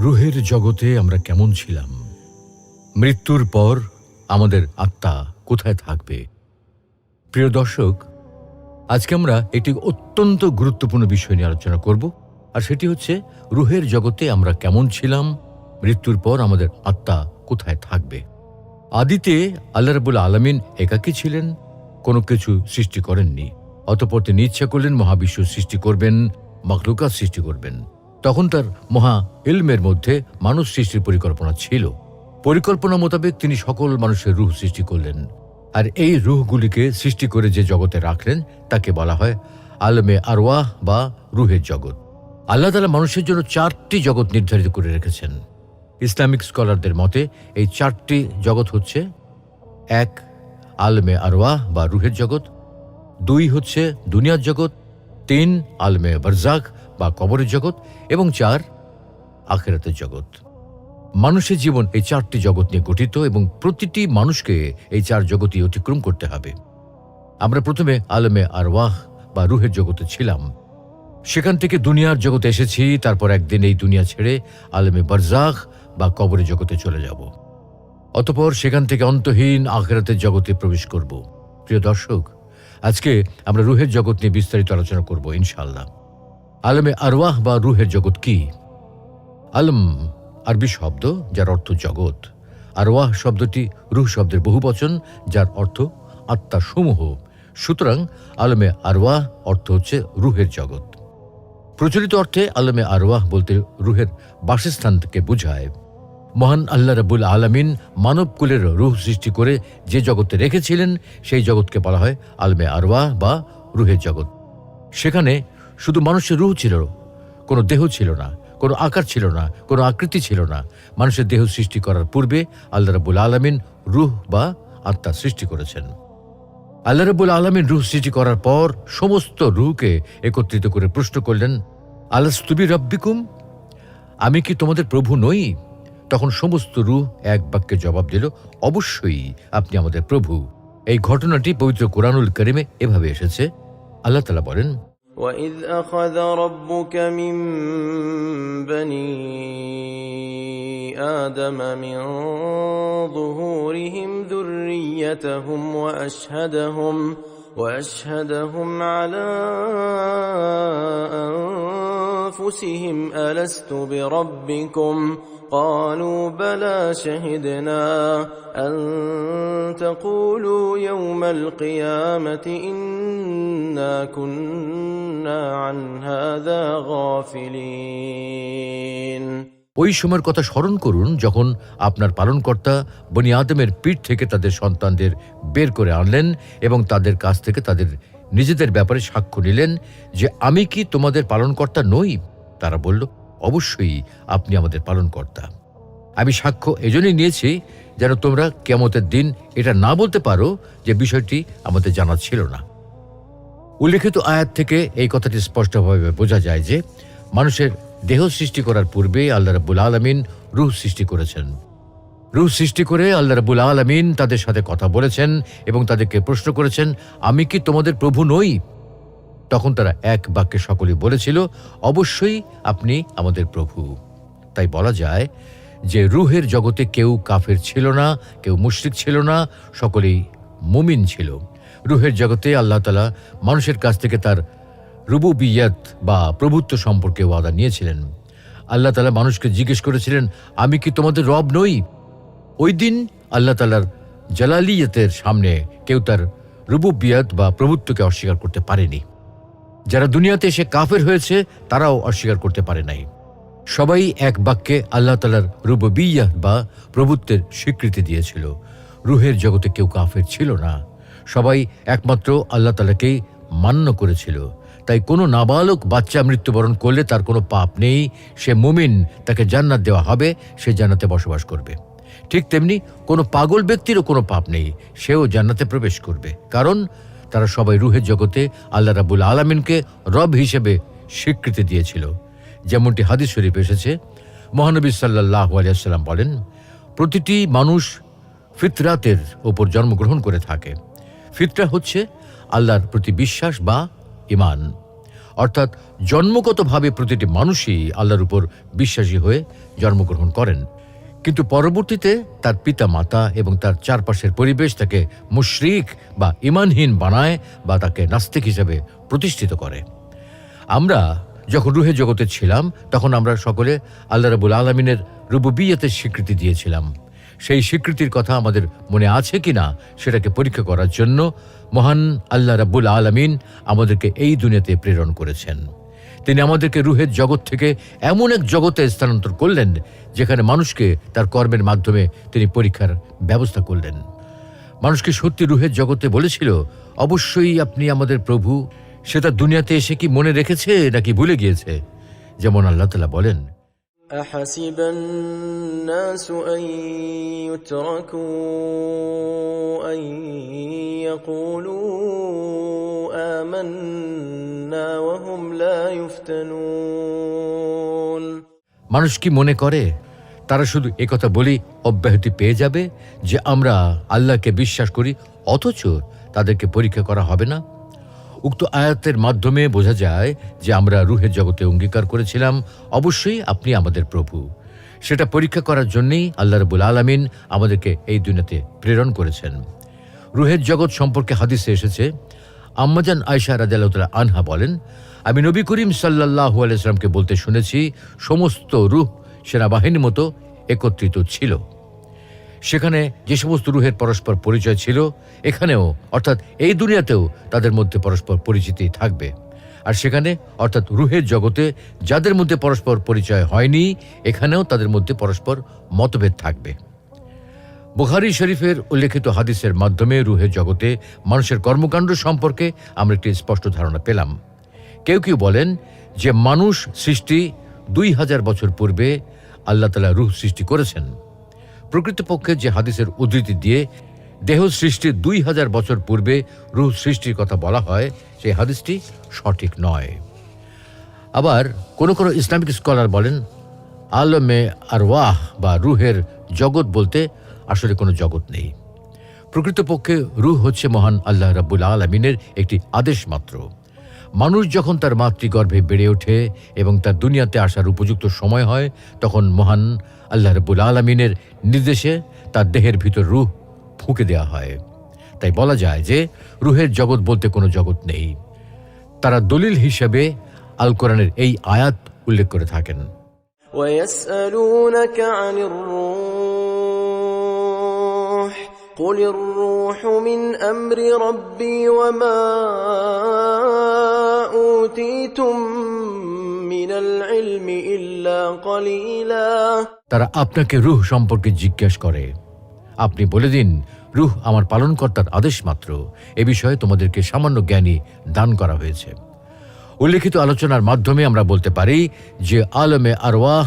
রুহের জগতে আমরা কেমন ছিলাম, মৃত্যুর পর আমাদের আত্মা কোথায় থাকবে। প্রিয় দর্শক, আজকে আমরা একটি অত্যন্ত গুরুত্বপূর্ণ বিষয় নিয়ে আলোচনা করব, আর সেটি হচ্ছে রুহের জগতে আমরা কেমন ছিলাম, মৃত্যুর পর আমাদের আত্মা কোথায় থাকবে। আদিতে আল্লাহ রাব্বুল আলামিন একাকী ছিলেন, কোনো কিছু সৃষ্টি করেননি। অতঃপর তিনি ইচ্ছা করলেন মহাবিশ্ব সৃষ্টি করবেন, মাখলুকাত সৃষ্টি করবেন। তখন তার মহা ইলমের মধ্যে মানুষ সৃষ্টির পরিকল্পনা ছিল। পরিকল্পনা মোতাবেক তিনি সকল মানুষের রূহ সৃষ্টি করলেন, আর এই রূহগুলিকে সৃষ্টি করে যে জগতে রাখলেন তাকে বলা হয় আলমে আরওয়াহ বা রুহের জগৎ। আল্লাহ তাআলা মানুষের জন্য 4টি জগৎ নির্ধারিত করে রেখেছেন। ইসলামিক স্কলারদের মতে এই 4টি জগৎ হচ্ছে: 1 আলমে আরওয়াহ বা রুহের জগৎ, 2 হচ্ছে দুনিয়ার জগৎ, 3 আলমে বারজাখ বা কবরের জগৎ, এবং 4 আখিরাতের জগৎ। মানুষের জীবন এই 4টি জগৎ নিয়ে গঠিত এবং প্রতিটি মানুষকে এই 4 জগৎই অতিক্রম করতে হবে। আমরা প্রথমে আলমে আরওয়াহ বা রুহের জগতে ছিলাম, সেখান থেকে দুনিয়ার জগতে এসেছি। তারপর একদিন এই দুনিয়া ছেড়ে আলমে বারজাখ বা কবরের জগতে চলে যাব। অতঃপর সেখান থেকে অন্তহীন আখিরাতের জগতে প্রবেশ করব। প্রিয় দর্শক, আজকে আমরা রুহের জগৎ নিয়ে বিস্তারিত আলোচনা করব ইনশাআল্লাহ। আলমে আরওয়াহ বা রুহের জগৎ কি? আলম আরবি শব্দ যার অর্থ জগৎ। আরওয়াহ শব্দটি রুহ শব্দের বহুবচন যার অর্থ আত্মা সমূহ। সুতরাং আলমে আরওয়াহ অর্থ হচ্ছে রুহের জগৎ। প্রচলিত অর্থে আলমে আরওয়াহ বলতে রুহের বাসস্থানকে বোঝায়। মহান আল্লাহ রাব্বুল আলামিন মানবকুলের রুহ সৃষ্টি করে যে জগতে রেখেছিলেন সেই জগৎকে বলা হয় আলমে আরওয়াহ বা রুহের জগৎ। সেখানে শুধু মানুষের রুহ ছিল, কোনো দেহ ছিল না, কোনো আকার ছিল না, কোনো আকৃতি ছিল না। মানুষের দেহ সৃষ্টি করার পূর্বে আল্লাহ রাব্বুল আলামিন রুহ বা আত্মা সৃষ্টি করেছেন। আল্লাহ রাব্বুল আলামিন রুহ সৃষ্টি করার পর সমস্ত রুহকে একত্রিত করে প্রশ্ন করলেন, আলাস্তু বিরাব্বিকুম, আমি কি তোমাদের প্রভু নই? তখন সমস্ত রুহ এক বাক্যে জবাব দিল, অবশ্যই আপনি আমাদের প্রভু। এই ঘটনাটি পবিত্র কোরআনুল কারীমে এভাবে এসেছে। আল্লাহ তাআলা বলেন, وَإِذْ أَخَذَ رَبُّكَ مِنْ بَنِي آدَمَ مِنْ ظُهُورِهِمْ ذُرِّيَّتَهُمْ وَأَشْهَدَهُمْ عَلَى أَنفُسِهِمْ أَلَسْتُ بِرَبِّكُمْ قالوا بلى شهدنا أن تقولوا يوم القيامة إنا كنا عن هذا غافلين। ওই সময়ের কথা স্মরণ করুন যখন আপনার পালনকর্তা বনি আদমের পিঠ থেকে তাদের সন্তানদের বের করে আনলেন এবং তাদের কাছ থেকে তাদের নিজেদের ব্যাপারে সাক্ষ্য নিলেন যে আমি কি তোমাদের পালনকর্তা নই? তারা বলল, অবশ্যই আপনি আমাদের পালনকর্তা। আমি সাক্ষ্য এজন্যই নিয়েছি যেন তোমরা কিয়ামতের দিন এটা না বলতে পারো যে বিষয়টি আমাদের জানা ছিল না। উল্লেখিত আয়াত থেকে এই কথাটি স্পষ্টভাবে বোঝা যায় যে মানুষের দেহ সৃষ্টি করার পূর্বে আল্লাহ রাব্বুল আলামিন রূহ সৃষ্টি করেছেন। রূহ সৃষ্টি করে আল্লাহ রাব্বুল আলামিন তাদের সাথে কথা বলেছেন এবং তাদেরকে প্রশ্ন করেছেন, আমি কি তোমাদের প্রভু নই? তখন তারা এক বাক্যে সকলেই বলেছিল, অবশ্যই আপনি আমাদের প্রভু। তাই বলা যায় যে রুহের জগতে কেউ কাফের ছিল না, কেউ মুশরিক ছিল না, সকলেই মুমিন ছিল। রুহের জগতে আল্লাহ তাআলা মানুষের কাছ থেকে তার রুবুবিয়ত বা প্রভুত্ব সম্পর্কে ওয়াদা নিয়েছিলেন। আল্লাহ তাআলা মানুষকে জিজ্ঞেস করেছিলেন, আমি কি তোমাদের রব নই? ওই দিন আল্লাহ তাআলার জালালিয়তের সামনে কেউ তার রুবুবিয়ত বা প্রভুত্বকে অস্বীকার করতে পারেনি। যারা দুনিয়াতে এসে কাফের হয়েছে তারাও অস্বীকার করতে পারে নাই। সবাই এক বাক্যে আল্লাহ তাআলার রুবুবিয়্যাহ বা প্রভুত্বের স্বীকৃতি দিয়েছিল। রুহের জগতে কেউ কাফের ছিল না, সবাই একমাত্র আল্লাহ তাআলাকেই মান্য করেছিল। তাই কোনো নাবালক বাচ্চা মৃত্যুবরণ করলে তার কোনো পাপ নেই, সে মুমিন, তাকে জান্নাত দেওয়া হবে, সে জান্নাতে বসবাস করবে। ঠিক তেমনি কোনো পাগল ব্যক্তিরও কোনো পাপ নেই, সেও জান্নাতে প্রবেশ করবে, কারণ তারা সবাই রুহের জগতে আল্লাহ রাব্বুল আলামিনকে রব হিসেবে স্বীকৃতি দিয়েছিল। যেমনটি হাদিস শরীফ এসেছে, মহানবী সাল্লাল্লাহু আলাইহি ওয়াসাল্লাম বলেন, প্রতিটি মানুষ ফিতরাতের ওপর জন্মগ্রহণ করে থাকে। ফিতরা হচ্ছে আল্লাহর প্রতি বিশ্বাস বা ঈমান। অর্থাৎ জন্মগতভাবে প্রতিটি মানুষই আল্লাহর উপর বিশ্বাসী হয়ে জন্মগ্রহণ করেন, কিন্তু পরবর্তীতে তার পিতা মাতা এবং তার চারপাশের পরিবেশ তাকে মুশরিক বা ঈমানহীন বানায় বা তাকে নাস্তিক হিসেবে প্রতিষ্ঠিত করে। আমরা যখন রুহের জগতে ছিলাম তখন আমরা সকলে আল্লাহ রাব্বুল আলামিনের রুবুবিয়তের স্বীকৃতি দিয়েছিলাম। সেই স্বীকৃতির কথা আমাদের মনে আছে কিনা সেটাকে পরীক্ষা করার জন্য মহান আল্লাহ রাব্বুল আলামিন আমাদেরকে এই দুনিয়াতে প্রেরণ করেছেন। তিনি আমাদেরকে রুহের জগৎ থেকে এমন এক জগতে স্থানান্তর করলেন যেখানে মানুষকে তার কর্মের মাধ্যমে তিনি পরীক্ষার ব্যবস্থা করলেন। মানুষকে সত্যি রুহের জগতে বলেছিল, অবশ্যই আপনি আমাদের প্রভু। সেটা দুনিয়াতে এসে কি মনে রেখেছে নাকি ভুলে গিয়েছে? যেমন আল্লাহ তাআলা বলেন, أحسب الناس أن يتركوا أن يقولوا آمنا وهم لا يفتنون। মানুষ কি মনে করে তারা শুধু একথা বলি অব্যাহতি পেয়ে যাবে যে আমরা আল্লাহকে বিশ্বাস করি, অথচ তাদেরকে পরীক্ষা করা হবে না? উক্ত আয়াতের মাধ্যমে বোঝা যায় যে আমরা রুহের জগতে অঙ্গীকার করেছিলাম, অবশ্যই আপনি আমাদের প্রভু। সেটা পরীক্ষা করার জন্যই আল্লাহ রাব্বুল আলামিন আমাদেরকে এই দুনিয়াতে প্রেরণ করেছেন। রুহের জগৎ সম্পর্কে হাদিসে এসেছে, আম্মাজান আয়েশা রাদিয়াল্লাহু তাআলা আনহা বলেন, আমি নবী করিম সাল্লাল্লাহু আলাইহি ওয়াসাল্লামকে বলতে শুনেছি, সমস্ত রূহ সেনাবাহিনীর মতো একত্রিত ছিল। সেখানে যে সমস্ত রুহের পরস্পর পরিচয় ছিল, এখানেও অর্থাৎ এই দুনিয়াতেও তাদের মধ্যে পরস্পর পরিচিতি থাকবে। আর সেখানে অর্থাৎ রুহের জগতে যাদের মধ্যে পরস্পর পরিচয় হয়নি, এখানেও তাদের মধ্যে পরস্পর মতভেদ থাকবে। বুখারী শরীফের উল্লেখিত হাদিসের মাধ্যমে রুহের জগতে মানুষের কর্মকাণ্ড সম্পর্কে আমরা একটি স্পষ্ট ধারণা পেলাম। কেউ কেউ বলেন যে মানুষ সৃষ্টি 2000 বছর পূর্বে আল্লাহ তাআলা রুহ সৃষ্টি করেছেন। প্রকৃতপক্ষে যে হাদিসের উদ্ধৃতি দিয়ে দেহ সৃষ্টির 2000 বছর পূর্বে রুহ সৃষ্টির কথা বলা হয়, সেই হাদিসটি সঠিক নয়। আবার কোন কোন ইসলামিক স্কলার বলেন, আলমে আরওয়াহ বা রুহের জগৎ বলতে আসলে কোনো জগৎ নেই। প্রকৃতপক্ষে রুহ হচ্ছে মহান আল্লাহ রাব্বুল আলামিনের একটি আদেশ মাত্র। মানুষ যখন তার মাতৃগর্ভে বেড়ে ওঠে এবং তার দুনিয়াতে আসার উপযুক্ত সময় হয়, তখন মহান আল্লাহ রাব্বুল আলামিনের নির্দেশে তার দেহের ভিতর রুহ ফুঁকে দেওয়া হয়। তাই বলা যায় যে রুহের জগৎ বলতে কোনো জগৎ নেই। তারা দলিল হিসেবে আল কোরআনের এই আয়াত উল্লেখ করে থাকেন। ويسألونك عن الروح قل الروح من أمر ربي وما أوتيتم من العلم إلا قليلا। তারা আপনাকে রূহ সম্পর্কে জিজ্ঞেস করে, আপনি বলে দিন, রূহ আমার পালনকর্তার আদেশ মাত্র। এ বিষয়ে তোমাদেরকে সামান্য জ্ঞানী দান করা হয়েছে। উল্লেখিত আলোচনার মাধ্যমে আমরা বলতে পারি যে আলমে আরওয়াহ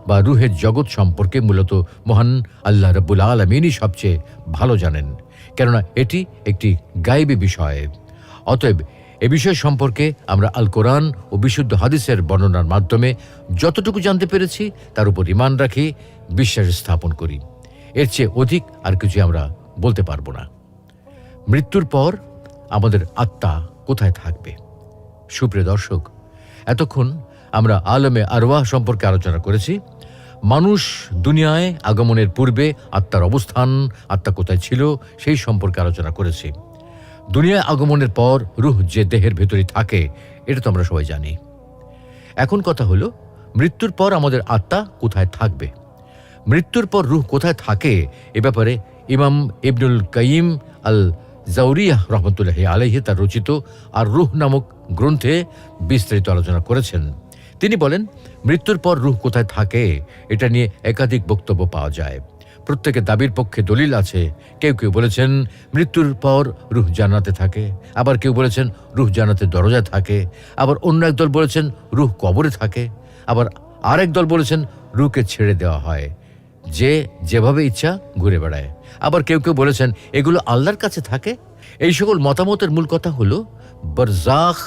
বা রুহের জগৎ সম্পর্কে মূলত মহান আল্লাহ রাব্বুল আলামিনই সবচেয়ে ভালো জানেন, কেননা এটি একটি গায়েবী বিষয়। অতএব এ বিষয় সম্পর্কে আমরা আল কোরআন ও বিশুদ্ধ হাদিসের বর্ণনার মাধ্যমে যতটুকু জানতে পেরেছি তার উপর ঈমান রাখি, বিশ্বাস স্থাপন করি। এর চেয়ে অধিক আর কিছু আমরা বলতে পারবো না। মৃত্যুর পর আমাদের আত্মা কোথায় থাকবে? সুপ্রিয় দর্শক, এতক্ষণ আমরা আলমে আরওয়াহ সম্পর্কে আলোচনা করেছি। মানুষ দুনিয়ায় আগমনের পূর্বে আত্মার অবস্থান, আত্মা কোথায় ছিল সেই সম্পর্কে আলোচনা করেছি। দুনিয়ায় আগমনের পর রূহ যে দেহের ভেতরে থাকে এটা তো আমরা সবাই জানি। এখন কথা হলো, মৃত্যুর পর আমাদের আত্মা কোথায় থাকবে? মৃত্যুর পর রূহ কোথায় থাকে এ ব্যাপারে ইমাম ইবনুল কাইয়িম আল জাওরিয়াহ রহমতুল্লাহি আলাইহি তার রচিত আর রূহ নামক গ্রন্থে বিস্তারিত আলোচনা করেছেন। তিনি বলেন, মৃত্যুর পর রূহ কোথায় থাকে এটা নিয়ে একাধিক বক্তব্য পাওয়া যায়। প্রত্যেকের দাবির পক্ষে দলিল আছে। কেউ কেউ বলেছেন মৃত্যুর পর রূহ জান্নাতে থাকে, আবার কেউ বলেছেন রূহ জান্নাতের দরজায় থাকে, আবার অন্য এক দল বলেছেন রূহ কবরে থাকে, আবার আরেক দল বলেছেন রূহকে ছেড়ে দেওয়া হয়, যে যেভাবে ইচ্ছা ঘুরে বেড়ায়। আবার কেউ কেউ বলেছেন এগুলো আল্লাহর কাছে থাকে। এই সকল মতামতের মূল কথা হলো, বারজাখ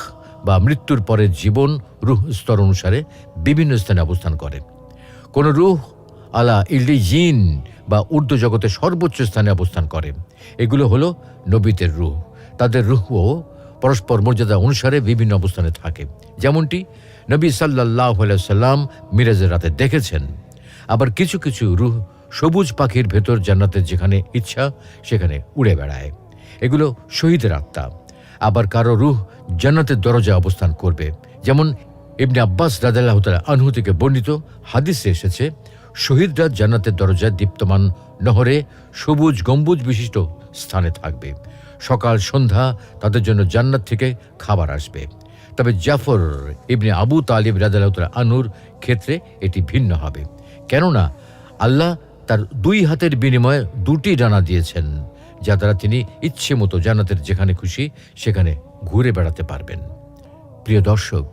বা মৃত্যুর পরের জীবন রূহ স্তর অনুসারে বিভিন্ন স্থানে অবস্থান করে। কোন রূহ আলা ইল্লিয়িন বা ঊর্ধ্ব জগতের সর্বোচ্চ স্থানে অবস্থান করে। এগুলো হলো নবীদের রূহ। তাদের রূহও পরস্পর মর্যাদা অনুসারে বিভিন্ন অবস্থানে থাকে, যেমনটি নবী সাল্লাল্লাহু আলাইহি সাল্লাম মিরাজের রাতে দেখেছেন। আবার কিছু কিছু রূহ সবুজ পাখির ভেতর জান্নাতের যেখানে ইচ্ছা সেখানে উড়ে বেড়ায়, এগুলো শহীদের আত্মা। আবার কারো রূহ জান্নাতের দরজায় অবস্থান করবে, যেমন ইবনে আব্বাস রাদিয়াল্লাহু তাআলা আনহু থেকে বর্ণিত হাদিসে এসেছে, শহীদরা জান্নাতের দরজায় দীপ্তমান নহরে সবুজ গম্বুজ বিশিষ্ট স্থানে থাকবে। সকাল সন্ধ্যা তাদের জন্য জান্নাত থেকে খাবার আসবে। তবে জাফর ইবনে আবু তালিব রাদিয়াল্লাহু তাআলা আনহুর ক্ষেত্রে এটি ভিন্ন হবে, কেননা আল্লাহ তার 2 হাতের বিনিময়ে 2টি ডানা দিয়েছেন, যা দ্বারা তিনি ইচ্ছে মতো জান্নাতের যেখানে খুশি সেখানে ঘুরে বেড়াতে পারবেন। প্রিয় দর্শক,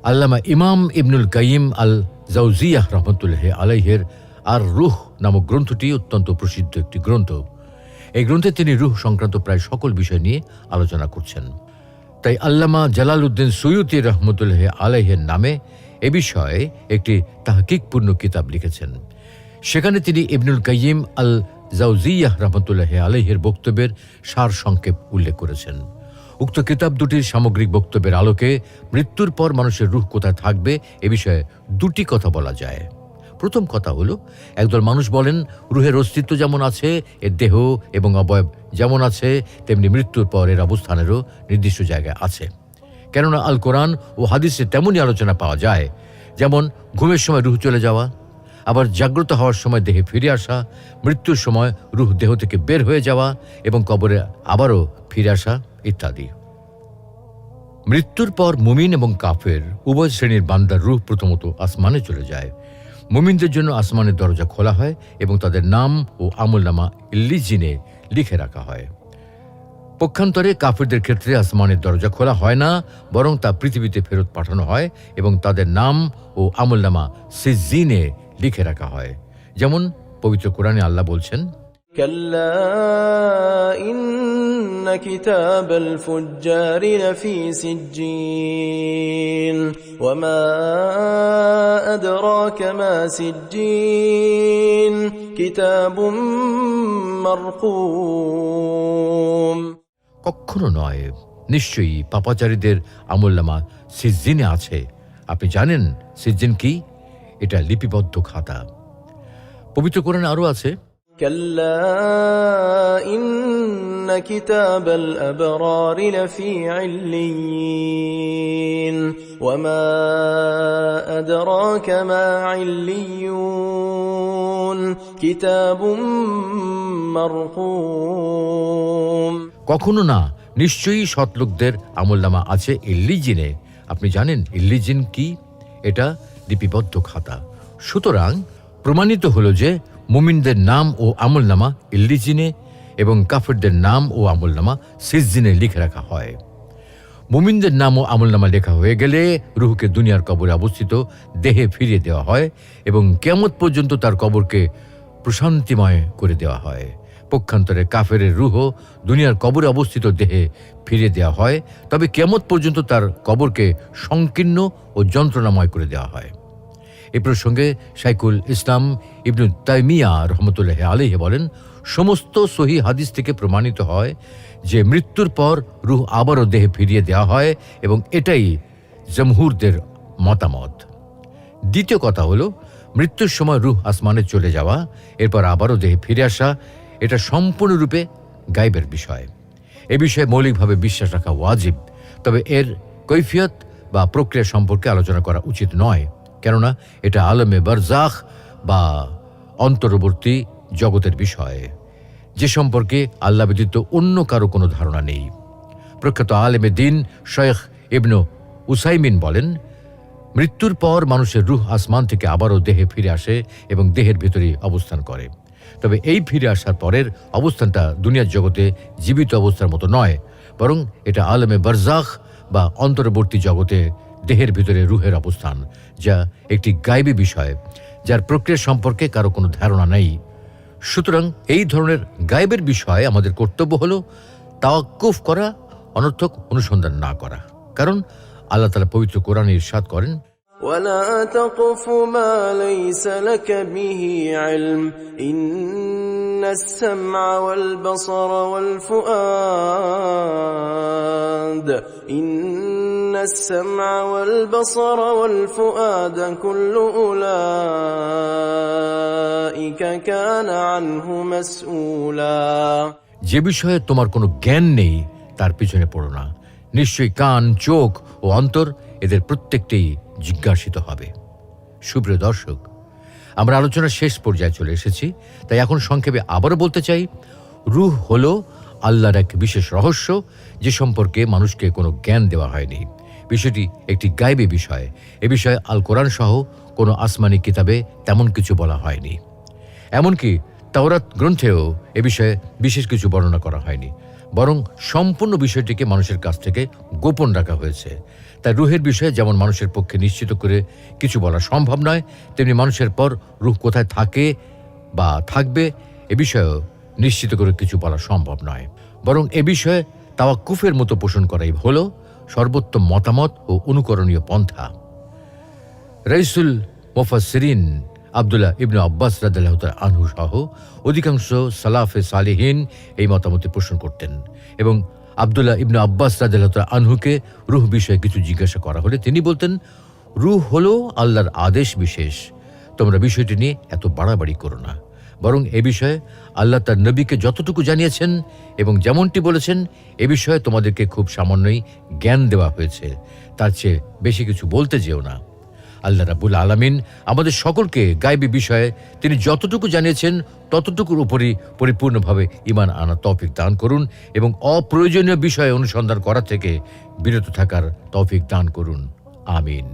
আল্লামা ইমাম ইবনুল কাইয়িম আল জাওজিয়াহ রাহমাতুল্লাহি আলাইহির আর রূহ নামক গ্রন্থটি অত্যন্ত প্রসিদ্ধ একটি গ্রন্থ। এই গ্রন্থে তিনি রূহ সংক্রান্ত প্রায় সকল বিষয় নিয়ে আলোচনা করছেন। তাই আল্লামা জালালউদ্দিন সুয়ুতী রাহমাতুল্লাহি আলাইহির নামে এ বিষয়ে একটি তাহকিকপূর্ণ কিতাব লিখেছেন। সেখানে তিনি ইবনুল কাইয়িম আল জাওজিয়াহ রাহমাতুল্লাহি আলাইহির বক্তব্যের সার সংক্ষেপ উল্লেখ করেছেন। উক্ত কিতাব দুটির সামগ্রিক বক্তব্যের আলোকে মৃত্যুর পর মানুষের রূহ কোথায় থাকবে এ বিষয়ে 2টি কথা বলা যায়। প্রথম কথা হলো, একদল মানুষ বলেন রূহের অস্তিত্ব যেমন আছে, এর দেহ এবং অবয়ব যেমন আছে, তেমনি মৃত্যুর পর এর অবস্থানেরও নির্দিষ্ট জায়গায় আছে। কেননা আল কোরআন ও হাদিসে তেমনই আলোচনা পাওয়া যায়, যেমন ঘুমের সময় রূহ চলে যাওয়া, আবার জাগ্রত হওয়ার সময় দেহে ফিরে আসা, মৃত্যুর সময় রূহ দেহ থেকে বের হয়ে যাওয়া এবং কবরে আবারও ফিরে আসা ইত্যাদি। মৃত্যুর পর মুমিন এবং কাফের উভয় শ্রেণীর বান্দার রূহ প্রথমত আসমানে চলে যায়। মুমিনদের জন্য আসমানের দরজা খোলা হয় এবং তাদের নাম ও আমলনামা ইল্লিজিনে লিখে রাখা হয়। পক্ষান্তরে কাফেরদের ক্ষেত্রে আসমানের দরজা খোলা হয় না, বরং তা পৃথিবীতে ফেরত পাঠানো হয় এবং তাদের নাম ও আমলনামা সিজ্জিনে লিখে রাখা হয়। যেমন পবিত্র কোরআনে আল্লাহ বলছেন, كلا إن كتاب الفجار لفي سجين وما أدراك ما سجين كتاب مرقوم। কখনো নয়, নিশ্চয়ই পাপাচারীদের আমলনামা সিজ্জিনে আছে। আপনি জানেন সিজ্জিন কি? এটা লিপিবদ্ধ খাতা। পবিত্র কোরআনে আরো আছে, كلا إن كتاب الأبرار لفي عليين وما أدراك ما عليون كتاب مرقوم। কখনো না, নিশ্চয়ই সৎলোকদের আমলনামা আছে ইল্লিজিনে। আপনি জানেন ইল্লিজিন কি? এটা লিপিবদ্ধ খাতা। সুতরাং প্রমাণিত হলো যে মুমিনদের নাম ও আমলনামা ইল্লিজিনে এবং কাফেরদের নাম ও আমলনামা সিজ্জিনে লিখে রাখা হয়। মুমিনদের নাম ও আমলনামা লেখা হয়ে গেলে রূহকে দুনিয়ার কবরে অবস্থিত দেহে ফিরিয়ে দেওয়া হয় এবং কিয়ামত পর্যন্ত তার কবরকে প্রশান্তিময় করে দেওয়া হয়। পক্ষান্তরে কাফেরের রূহ দুনিয়ার কবরে অবস্থিত দেহে ফিরিয়ে দেওয়া হয়, তবে কিয়ামত পর্যন্ত তার কবরকে সংকীর্ণ ও যন্ত্রণাময় করে দেওয়া হয়। এ প্রসঙ্গে শাইখুল ইসলাম ইবনু তাইমিয়া রহমতুল্লাহি আলাইহি বলেন, সমস্ত সহিহ হাদিস থেকে প্রমাণিত হয় যে মৃত্যুর পর রূহ আবারও দেহে ফিরিয়ে দেওয়া হয় এবং এটাই জমহুরদের মতামত। দ্বিতীয় কথা হলো, মৃত্যুর সময় রূহ আসমানে চলে যাওয়া, এরপর আবারও দেহে ফিরে আসা, এটা সম্পূর্ণরূপে গায়বের বিষয়। এ বিষয়ে মৌলিকভাবে বিশ্বাস রাখা ওয়াজিব, তবে এর কৈফিয়ত বা প্রক্রিয়া সম্পর্কে আলোচনা করা উচিত নয়, কেননা এটা আলমে বারজাখ বা অন্তর্বর্তী জগতের বিষয়, যে সম্পর্কে আল্লাহ ব্যতীত অন্য কারো কোনো ধারণা নেই। প্রখ্যাত আলেমে দিন শেখ ইবনু উসাইমিন বলেন, মৃত্যুর পর মানুষের রূহ আসমান থেকে আবারও দেহে ফিরে আসে এবং দেহের ভিতরে অবস্থান করে। তবে এই ফিরে আসার পরের অবস্থানটা দুনিয়ার জগতে জীবিত অবস্থার মতো নয়, বরং এটা আলমে বারজাখ বা অন্তর্বর্তী জগতে দেহের ভিতরে রূহের অবস্থান, যা একটি গায়বী বিষয়, যার প্রক্রিয়া সম্পর্কে কারো কোনো ধারণা নেই। সুতরাং এই ধরনের গায়বের বিষয়ে আমাদের কর্তব্য হলো তাওয়াক্কুফ করা, অনর্থক অনুসন্ধান না করা। কারণ আল্লাহ তাআলা পবিত্র কোরআনে ইরশাদ করেন, ولا تقف ما ليس لك به علم إن السمع والبصر والفؤاد إن السمع والبصر والفؤاد كل أولئك كان عنه مسؤولا। যে বিষয়ে তোমার কোনো জ্ঞান নেই তার পিছনে পড়ো না। নিশ্চয়ই কান, চোখ ও অন্তর এদের প্রত্যেকটাই জিজ্ঞাসিত হবে। সুপ্রিয় দর্শক, আমরা আলোচনার শেষ পর্যায়ে চলে এসেছি, তাই এখন সংক্ষেপে আবারও বলতে চাই, রূহ হলো আল্লাহর এক বিশেষ রহস্য, যে সম্পর্কে মানুষকে কোনো জ্ঞান দেওয়া হয়নি। বিষয়টি একটি গায়বী বিষয়। এ বিষয়ে আল কোরআন সহ কোনো আসমানি কিতাবে তেমন কিছু বলা হয়নি। এমনকি তাওরাত গ্রন্থেও এ বিষয়ে বিশেষ কিছু বর্ণনা করা হয়নি, বরং সম্পূর্ণ বিষয়টিকে মানুষের কাছ থেকে গোপন রাখা হয়েছে। তাই রূহের বিষয়ে যেমন মানুষের পক্ষে নিশ্চিত করে কিছু বলা সম্ভব নয়, তেমনি মানুষের পর রূহ কোথায় থাকে বা থাকবে এ বিষয়েও নিশ্চিত করে কিছু বলা সম্ভব নয়। বরং এ বিষয়ে তাওয়াক্কুফের মতো পোষণ করাই হলো সর্বোত্তম মতামত ও অনুকরণীয় পন্থা। রাইসুল মুফাসসিরিন আব্দুল্লাহ ইবনে আব্বাস রাদিয়াল্লাহু তাআলা আনহু সহ অধিকাংশ সালাফে সালেহিন এই মতামতে পোষণ করতেন, এবং আব্দুল্লাহ ইবনে আব্বাস রাদিয়াল্লাহু তাআলা আনহুকে রূহ বিষয়ে কিছু জিজ্ঞাসা করা হলে তিনি বলতেন, রূহ হলো আল্লাহর আদেশ বিশেষ, তোমরা বিষয়টি নিয়ে এত বাড়াবাড়ি করো না। বরং এ বিষয়ে আল্লাহ তার নবীকে যতটুকু জানিয়েছেন এবং যেমনটি বলেছেন, এ বিষয়ে তোমাদেরকে খুব সামান্যই জ্ঞান দেওয়া হয়েছে, তার চেয়ে বেশি কিছু বলতে যেও না। আল্লাহ রাব্বুল আলামিন আমাদের সকলকে গায়বী বিষয়ে তিনি যতটুকু জানিয়েছেন ততটুকুর উপরই পরিপূর্ণভাবে ঈমান আনা তৌফিক দান করুন, এবং অপ্রয়োজনীয় বিষয়ে অনুসন্ধান করা থেকে বিরত থাকার তৌফিক দান করুন। আমিন।